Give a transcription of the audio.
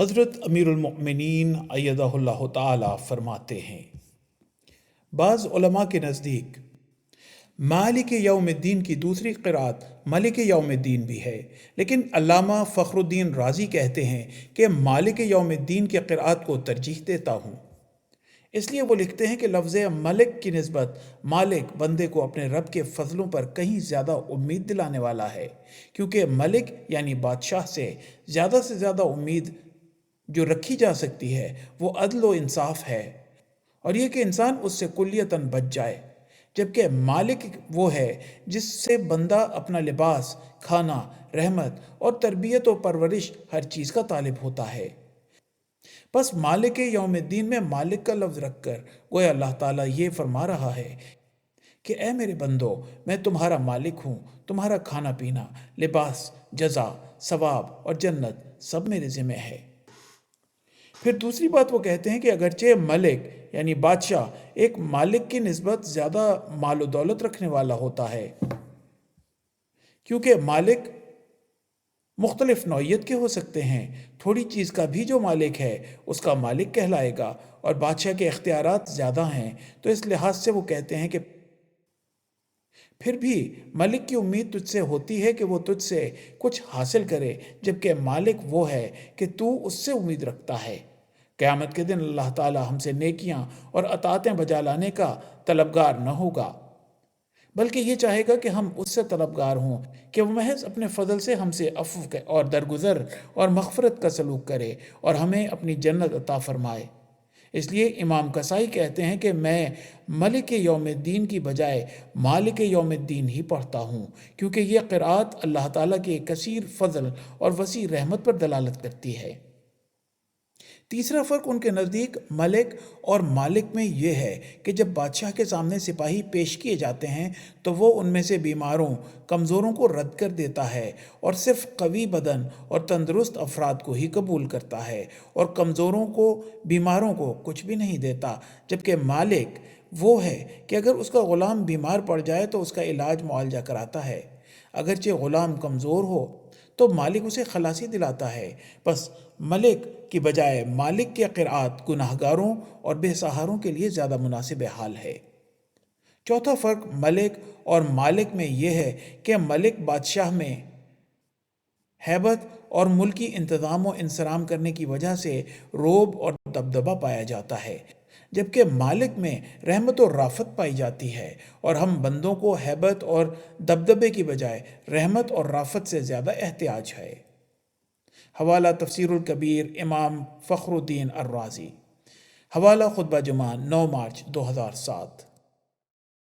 حضرت امیر المؤمنین ایدہ اللہ تعالی فرماتے ہیں، بعض علماء کے نزدیک مالک یوم الدین کی دوسری قرأت ملک یوم الدین بھی ہے، لیکن علامہ فخر الدین رازی کہتے ہیں کہ مالک یوم الدین کی قرأت کو ترجیح دیتا ہوں۔ اس لیے وہ لکھتے ہیں کہ لفظ ملک کی نسبت مالک بندے کو اپنے رب کے فضلوں پر کہیں زیادہ امید دلانے والا ہے، کیونکہ ملک یعنی بادشاہ سے زیادہ امید جو رکھی جا سکتی ہے وہ عدل و انصاف ہے، اور یہ کہ انسان اس سے کلیتاً بچ جائے، جبکہ مالک وہ ہے جس سے بندہ اپنا لباس، کھانا، رحمت اور تربیت و پرورش ہر چیز کا طالب ہوتا ہے۔ بس مالک یوم الدین میں مالک کا لفظ رکھ کر گویا اللہ تعالیٰ یہ فرما رہا ہے کہ اے میرے بندو، میں تمہارا مالک ہوں، تمہارا کھانا پینا، لباس، جزا، ثواب اور جنت سب میرے ذمہ ہے۔ پھر دوسری بات وہ کہتے ہیں کہ اگرچہ ملک یعنی بادشاہ ایک مالک کی نسبت زیادہ مال و دولت رکھنے والا ہوتا ہے، کیونکہ مالک مختلف نوعیت کے ہو سکتے ہیں، تھوڑی چیز کا بھی جو مالک ہے اس کا مالک کہلائے گا، اور بادشاہ کے اختیارات زیادہ ہیں، تو اس لحاظ سے وہ کہتے ہیں کہ پھر بھی ملک کی امید تجھ سے ہوتی ہے کہ وہ تجھ سے کچھ حاصل کرے، جبکہ مالک وہ ہے کہ تو اس سے امید رکھتا ہے۔ قیامت کے دن اللہ تعالیٰ ہم سے نیکیاں اور اطاعتیں بجا لانے کا طلبگار نہ ہوگا، بلکہ یہ چاہے گا کہ ہم اس سے طلبگار ہوں کہ وہ محض اپنے فضل سے ہم سے عفو اور درگزر اور مغفرت کا سلوک کرے اور ہمیں اپنی جنت عطا فرمائے۔ اس لیے امام کسائی کہتے ہیں کہ میں ملک یوم الدین کی بجائے مالک یوم الدین ہی پڑھتا ہوں، کیونکہ یہ قرأت اللہ تعالیٰ کے کثیر فضل اور وسیع رحمت پر دلالت کرتی ہے۔ تیسرا فرق ان کے نزدیک ملک اور مالک میں یہ ہے کہ جب بادشاہ کے سامنے سپاہی پیش کیے جاتے ہیں تو وہ ان میں سے بیماروں، کمزوروں کو رد کر دیتا ہے اور صرف قوی بدن اور تندرست افراد کو ہی قبول کرتا ہے، اور کمزوروں کو، بیماروں کو کچھ بھی نہیں دیتا، جبکہ مالک وہ ہے کہ اگر اس کا غلام بیمار پڑ جائے تو اس کا علاج معالجہ کراتا ہے، اگرچہ غلام کمزور ہو تو مالک اسے خلاصی دلاتا ہے۔ بس ملک کی بجائے مالک کی قرأت گناہگاروں اور بے سہاروں کے لیے زیادہ مناسب حال ہے۔ چوتھا فرق ملک اور مالک میں یہ ہے کہ ملک بادشاہ میں ہیبت اور ملکی انتظام و انصرام کرنے کی وجہ سے رعب اور دبدبہ پایا جاتا ہے، جبکہ مالک میں رحمت و رافت پائی جاتی ہے، اور ہم بندوں کو ہیبت اور دبدبے کی بجائے رحمت اور رافت سے زیادہ احتیاج ہے۔ حوالہ تفسیر الکبیر امام فخر الدین الرازی، حوالہ خطبہ جمعہ 9 مارچ 2007۔